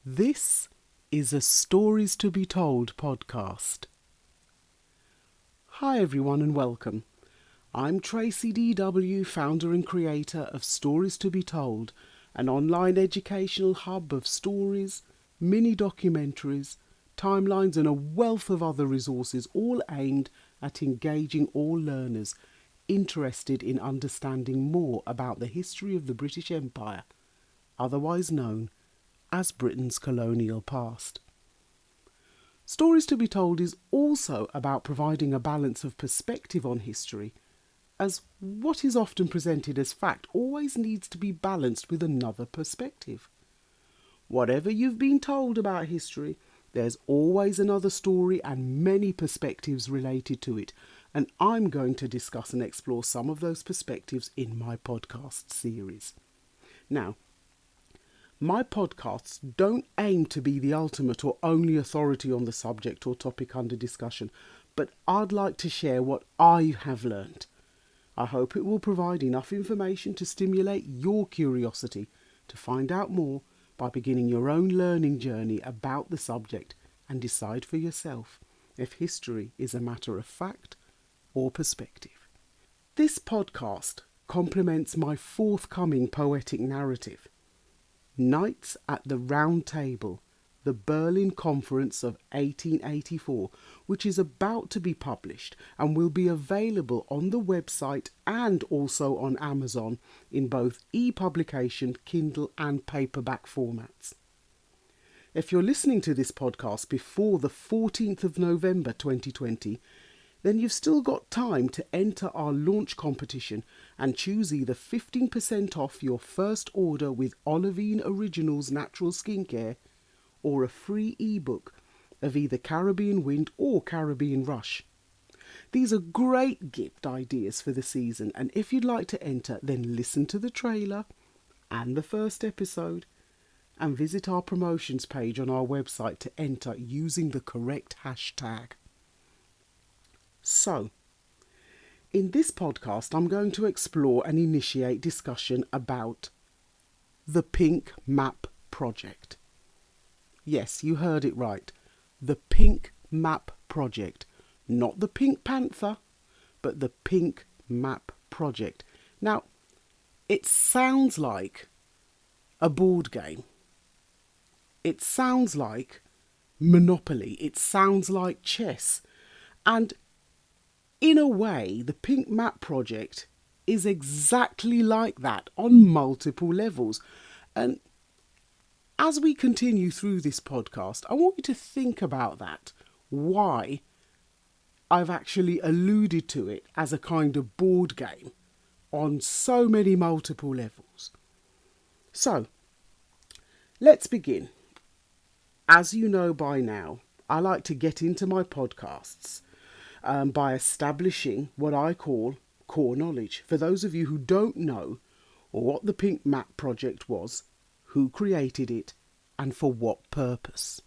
This is a Stories to be Told podcast. Hi everyone and welcome. I'm Tracy DW, founder and creator of Stories to be Told, an online educational hub of stories, mini documentaries, timelines and a wealth of other resources, all aimed at engaging all learners interested in understanding more about the history of the British Empire, otherwise known as Britain's colonial past. Stories to be Told is also about providing a balance of perspective on history, as what is often presented as fact always needs to be balanced with another perspective. Whatever you've been told about history, there's always another story and many perspectives related to it, and I'm going to discuss and explore some of those perspectives in my podcast series. Now, my podcasts don't aim to be the ultimate or only authority on the subject or topic under discussion, but I'd like to share what I have learned. I hope it will provide enough information to stimulate your curiosity to find out more by beginning your own learning journey about the subject and decide for yourself if history is a matter of fact or perspective. This podcast complements my forthcoming poetic narrative, Knights at the Round Table, the Berlin Conference of 1884, which is about to be published and will be available on the website and also on Amazon in both e-publication, Kindle and paperback formats. If you're listening to this podcast before the 14th of November 2020, then you've still got time to enter our launch competition and choose either 15% off your first order with Olivine Originals Natural Skincare or a free ebook of either Caribbean Wind or Caribbean Rush. These are great gift ideas for the season, and if you'd like to enter, then listen to the trailer and the first episode and visit our promotions page on our website to enter using the correct hashtag. So, in this podcast, I'm going to explore and initiate discussion about the Pink Map Project. Yes, you heard it right. The Pink Map Project. Not the Pink Panther, but the Pink Map Project. Now, it sounds like a board game. It sounds like Monopoly. It sounds like chess. And in a way, the Pink Map Project is exactly like that on multiple levels. And as we continue through this podcast, I want you to think about that. Why I've actually alluded to it as a kind of board game on so many multiple levels. So, let's begin. As you know by now, I like to get into my podcasts by establishing what I call core knowledge. For those of you who don't know what the Pink Map Project was, who created it, and for what purpose.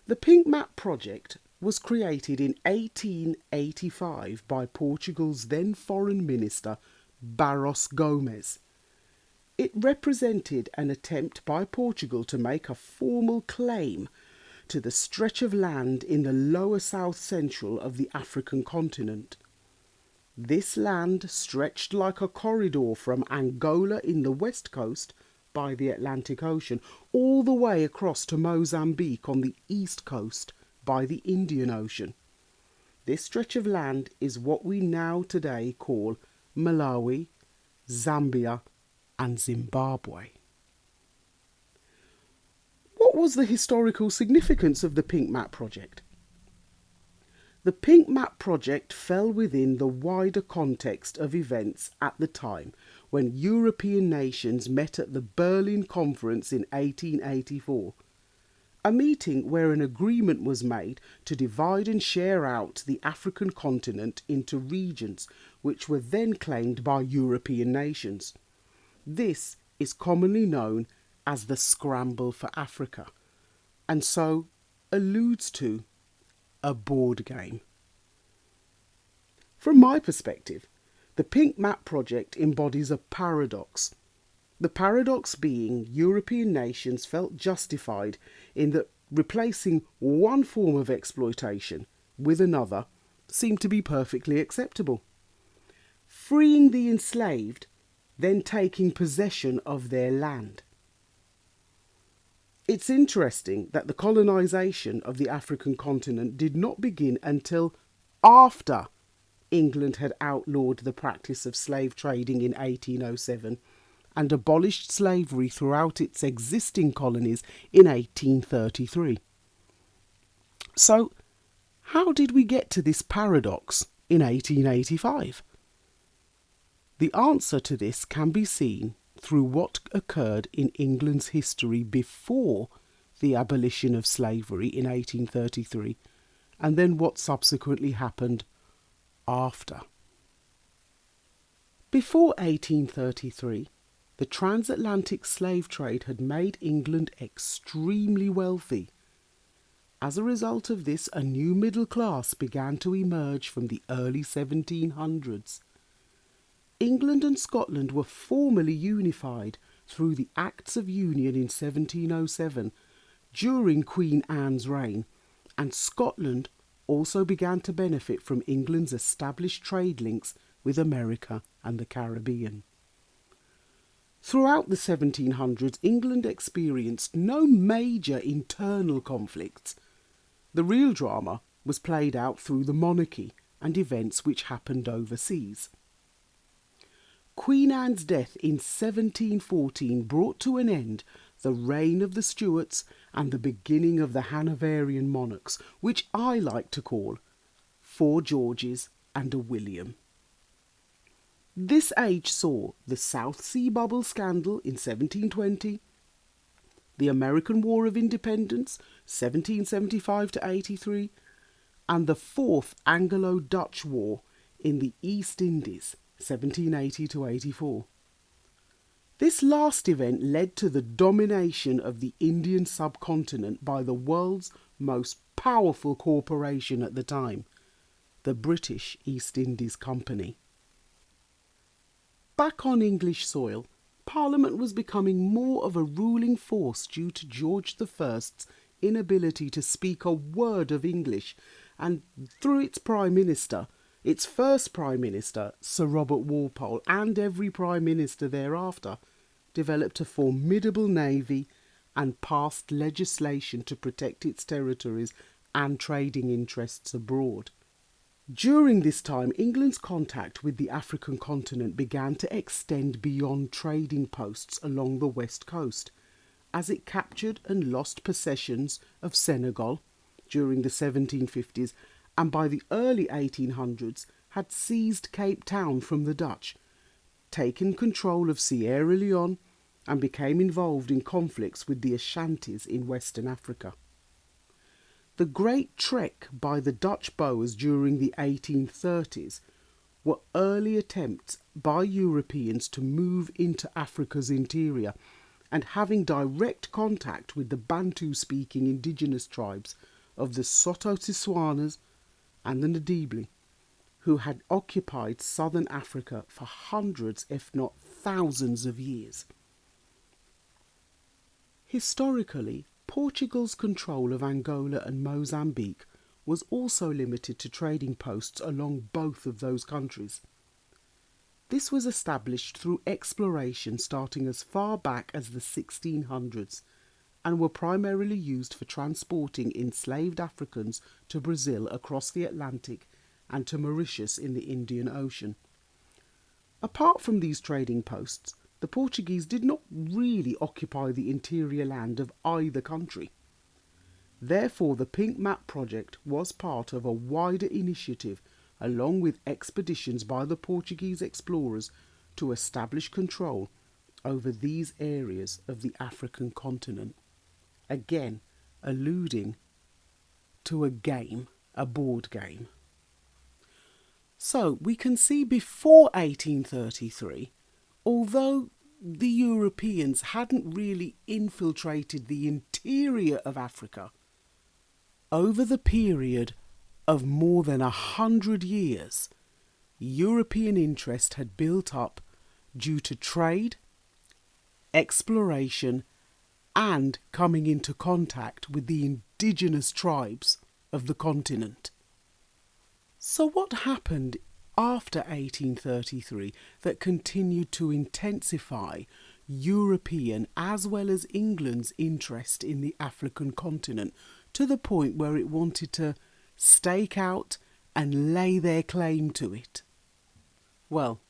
The Pink Map Project was created in 1885 by Portugal's then Foreign Minister Barros Gomes. It represented an attempt by Portugal to make a formal claim to the stretch of land in the lower south central of the African continent. This land stretched like a corridor from Angola in the west coast by the Atlantic Ocean all the way across to Mozambique on the east coast by the Indian Ocean. This stretch of land is what we now today call Malawi, Zambia and Zimbabwe. What was the historical significance of the Pink Map Project? The Pink Map Project fell within the wider context of events at the time when European nations met at the Berlin Conference in 1884, a meeting where an agreement was made to divide and share out the African continent into regions which were then claimed by European nations. This is commonly known as the Scramble for Africa, and so alludes to a board game. From my perspective, the Pink Map Project embodies a paradox. The paradox being European nations felt justified in that replacing one form of exploitation with another seemed to be perfectly acceptable. Freeing the enslaved, then taking possession of their land. It's interesting that the colonisation of the African continent did not begin until after England had outlawed the practice of slave trading in 1807 and abolished slavery throughout its existing colonies in 1833. So, how did we get to this paradox in 1885? The answer to this can be seen through what occurred in England's history before the abolition of slavery in 1833, and then what subsequently happened after. Before 1833, the transatlantic slave trade had made England extremely wealthy. As a result of this, a new middle class began to emerge from the early 1700s. England and Scotland were formally unified through the Acts of Union in 1707 during Queen Anne's reign, and Scotland also began to benefit from England's established trade links with America and the Caribbean. Throughout the 1700s, England experienced no major internal conflicts. The real drama was played out through the monarchy and events which happened overseas. Queen Anne's death in 1714 brought to an end the reign of the Stuarts and the beginning of the Hanoverian monarchs, which I like to call four Georges and a William. This age saw the South Sea Bubble scandal in 1720, the American War of Independence 1775 to 83, and the Fourth Anglo-Dutch War in the East Indies 1780 to 84. This last event led to the domination of the Indian subcontinent by the world's most powerful corporation at the time, the British East Indies Company. Back on English soil, Parliament was becoming more of a ruling force due to George I's inability to speak a word of English, and through its Prime Minister, its first Prime Minister, Sir Robert Walpole, and every Prime Minister thereafter, developed a formidable navy and passed legislation to protect its territories and trading interests abroad. During this time, England's contact with the African continent began to extend beyond trading posts along the west coast, as it captured and lost possessions of Senegal during the 1750s, and by the early 1800s had seized Cape Town from the Dutch, taken control of Sierra Leone, and became involved in conflicts with the Ashantis in Western Africa. The Great Trek by the Dutch Boers during the 1830s were early attempts by Europeans to move into Africa's interior, and having direct contact with the Bantu-speaking indigenous tribes of the Soto-Tswanas and the Ndebele, who had occupied southern Africa for hundreds, if not thousands of years. Historically, Portugal's control of Angola and Mozambique was also limited to trading posts along both of those countries. This was established through exploration starting as far back as the 1600s, and were primarily used for transporting enslaved Africans to Brazil across the Atlantic and to Mauritius in the Indian Ocean. Apart from these trading posts, the Portuguese did not really occupy the interior land of either country. Therefore, the Pink Map project was part of a wider initiative along with expeditions by the Portuguese explorers to establish control over these areas of the African continent. Again, alluding to a game, a board game. So, we can see before 1833, although the Europeans hadn't really infiltrated the interior of Africa, over the period of more than 100 years, European interest had built up due to trade, exploration, and coming into contact with the indigenous tribes of the continent. So what happened after 1833 that continued to intensify European as well as England's interest in the African continent to the point where it wanted to stake out and lay their claim to it? Well,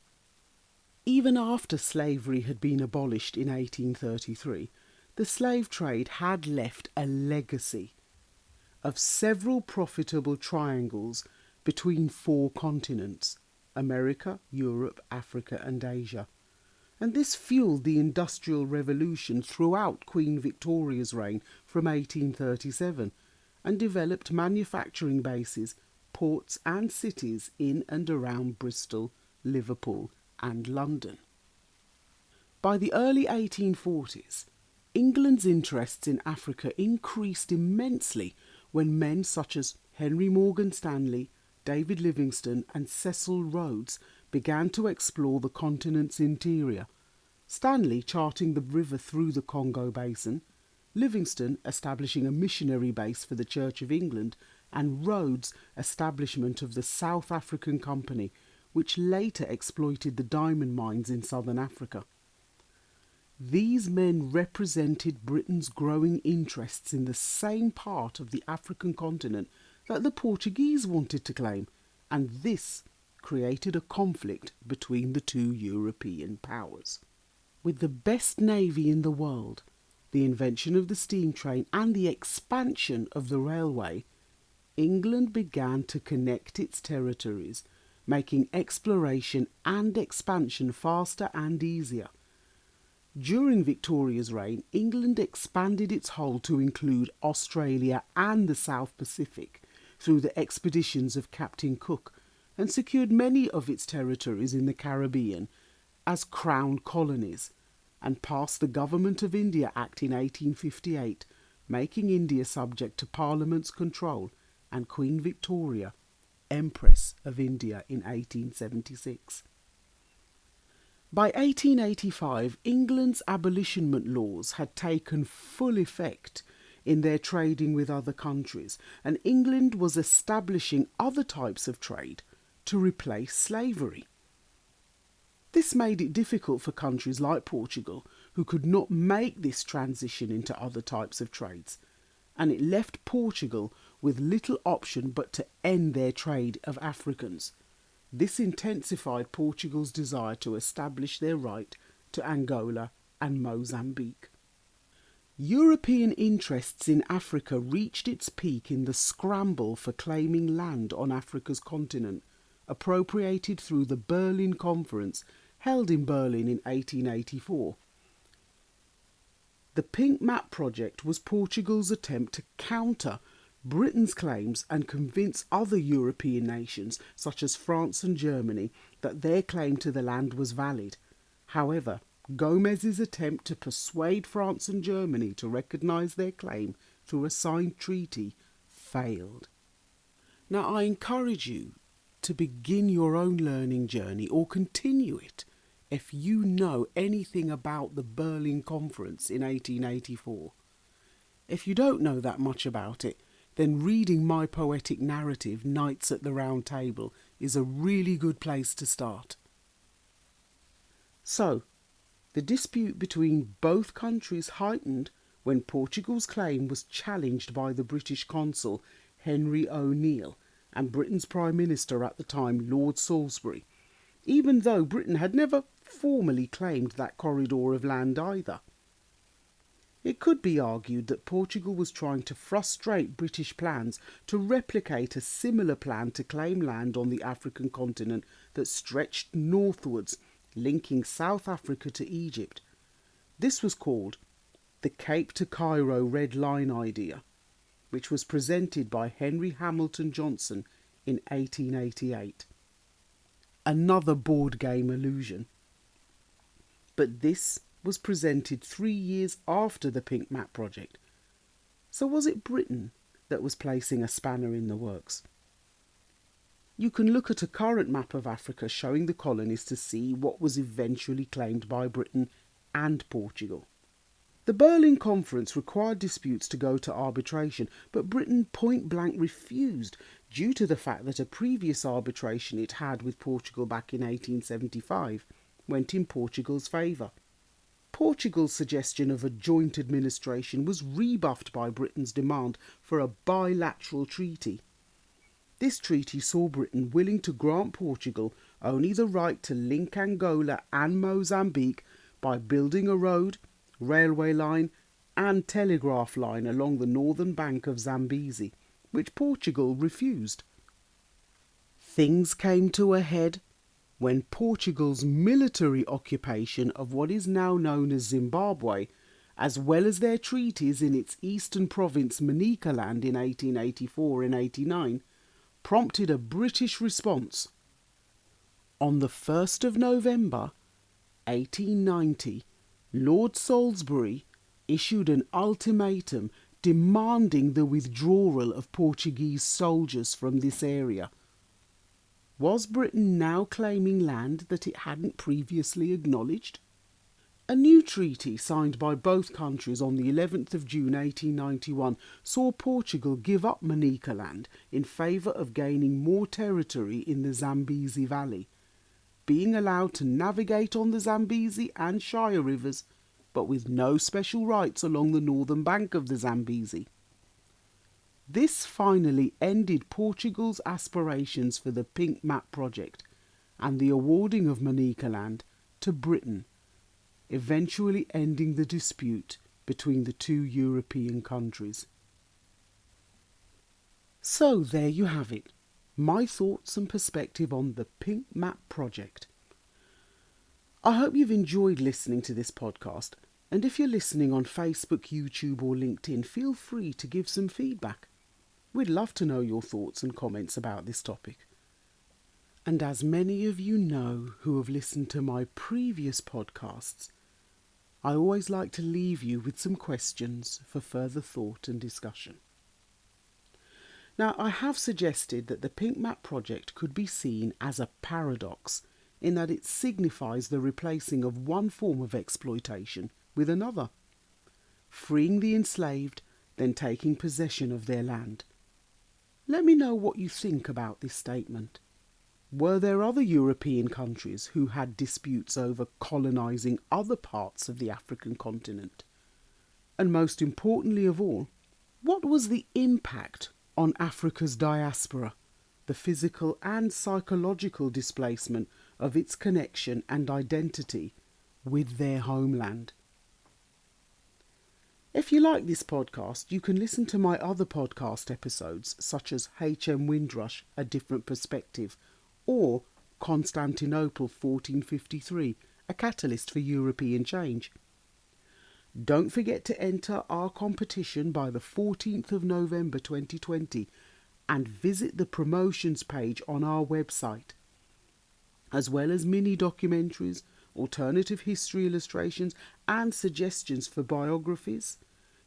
even after slavery had been abolished in 1833, the slave trade had left a legacy of several profitable triangles between four continents: America, Europe, Africa and Asia. And this fueled the Industrial Revolution throughout Queen Victoria's reign from 1837 and developed manufacturing bases, ports and cities in and around Bristol, Liverpool and London. By the early 1840s, England's interests in Africa increased immensely when men such as Henry Morgan Stanley, David Livingstone and Cecil Rhodes began to explore the continent's interior, Stanley charting the river through the Congo Basin, Livingstone establishing a missionary base for the Church of England, and Rhodes' establishment of the South African Company, which later exploited the diamond mines in southern Africa. These men represented Britain's growing interests in the same part of the African continent that the Portuguese wanted to claim, and this created a conflict between the two European powers. With the best navy in the world, the invention of the steam train and the expansion of the railway, England began to connect its territories, making exploration and expansion faster and easier. During Victoria's reign, England expanded its hold to include Australia and the South Pacific through the expeditions of Captain Cook, and secured many of its territories in the Caribbean as Crown colonies, and passed the Government of India Act in 1858, making India subject to Parliament's control, and Queen Victoria, Empress of India, in 1876. By 1885, England's abolitionment laws had taken full effect in their trading with other countries, and England was establishing other types of trade to replace slavery. This made it difficult for countries like Portugal, who could not make this transition into other types of trades, and it left Portugal with little option but to end their trade of Africans. This intensified Portugal's desire to establish their right to Angola and Mozambique. European interests in Africa reached its peak in the scramble for claiming land on Africa's continent, appropriated through the Berlin Conference held in Berlin in 1884. The Pink Map project was Portugal's attempt to counter Britain's claims and convince other European nations, such as France and Germany, that their claim to the land was valid. However, Gomez's attempt to persuade France and Germany to recognise their claim through a signed treaty failed. Now, I encourage you to begin your own learning journey or continue it if you know anything about the Berlin Conference in 1884. If you don't know that much about it, then reading my poetic narrative, Knights at the Round Table, is a really good place to start. So, the dispute between both countries heightened when Portugal's claim was challenged by the British consul Henry O'Neill and Britain's Prime Minister at the time, Lord Salisbury, even though Britain had never formally claimed that corridor of land either. It could be argued that Portugal was trying to frustrate British plans to replicate a similar plan to claim land on the African continent that stretched northwards, linking South Africa to Egypt. This was called the Cape to Cairo Red Line idea, which was presented by Henry Hamilton Johnson in 1888. Another board game illusion. But this was presented 3 years after the Pink Map project. So was it Britain that was placing a spanner in the works? You can look at a current map of Africa showing the colonies to see what was eventually claimed by Britain and Portugal. The Berlin Conference required disputes to go to arbitration, but Britain point-blank refused due to the fact that a previous arbitration it had with Portugal back in 1875 went in Portugal's favour. Portugal's suggestion of a joint administration was rebuffed by Britain's demand for a bilateral treaty. This treaty saw Britain willing to grant Portugal only the right to link Angola and Mozambique by building a road, railway line and telegraph line along the northern bank of Zambezi, which Portugal refused. Things came to a head when Portugal's military occupation of what is now known as Zimbabwe, as well as their treaties in its eastern province Manicaland in 1884 and 89, prompted a British response. On the 1st of November 1890, Lord Salisbury issued an ultimatum demanding the withdrawal of Portuguese soldiers from this area. Was Britain now claiming land that it hadn't previously acknowledged? A new treaty signed by both countries on the 11th of June 1891 saw Portugal give up Manicaland in favour of gaining more territory in the Zambezi Valley, being allowed to navigate on the Zambezi and Shire rivers, but with no special rights along the northern bank of the Zambezi. This finally ended Portugal's aspirations for the Pink Map project and the awarding of Manicaland to Britain, eventually ending the dispute between the two European countries. So there you have it, my thoughts and perspective on the Pink Map project. I hope you've enjoyed listening to this podcast, and if you're listening on Facebook, YouTube or LinkedIn, feel free to give some feedback. We'd love to know your thoughts and comments about this topic. And as many of you know who have listened to my previous podcasts, I always like to leave you with some questions for further thought and discussion. Now, I have suggested that the Pink Map project could be seen as a paradox in that it signifies the replacing of one form of exploitation with another, freeing the enslaved, then taking possession of their land. Let me know what you think about this statement. Were there other European countries who had disputes over colonising other parts of the African continent? And most importantly of all, what was the impact on Africa's diaspora, the physical and psychological displacement of its connection and identity with their homeland? If you like this podcast, you can listen to my other podcast episodes, such as H.M. Windrush, A Different Perspective, or Constantinople 1453, A Catalyst for European Change. Don't forget to enter our competition by the 14th of November 2020 and visit the promotions page on our website, as well as mini documentaries, alternative history illustrations and suggestions for biographies,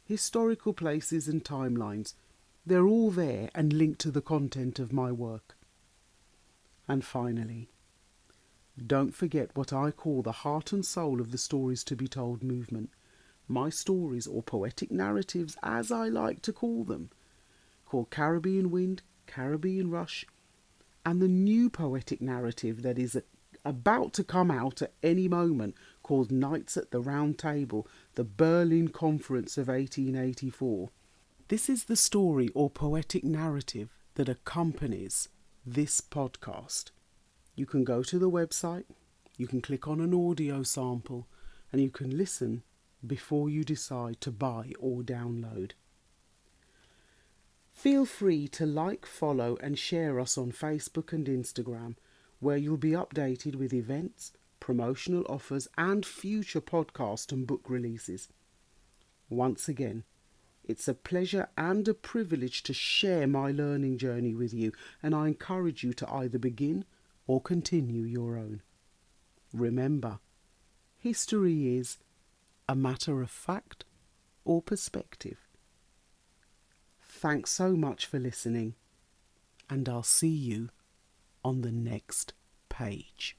historical places and timelines. They're all there and linked to the content of my work. And finally, don't forget what I call the heart and soul of the Stories to be Told movement. My stories, or poetic narratives as I like to call them, called Caribbean Wind, Caribbean Rush, and the new poetic narrative that is about to come out at any moment, called Knights at the Round Table, the Berlin Conference of 1884. This is the story or poetic narrative that accompanies this podcast. You can go to the website, you can click on an audio sample, and you can listen before you decide to buy or download. Feel free to like, follow and share us on Facebook and Instagram, where you'll be updated with events, promotional offers and future podcast and book releases. Once again, it's a pleasure and a privilege to share my learning journey with you, and I encourage you to either begin or continue your own. Remember, history is a matter of fact or perspective. Thanks so much for listening, and I'll see you on the next page.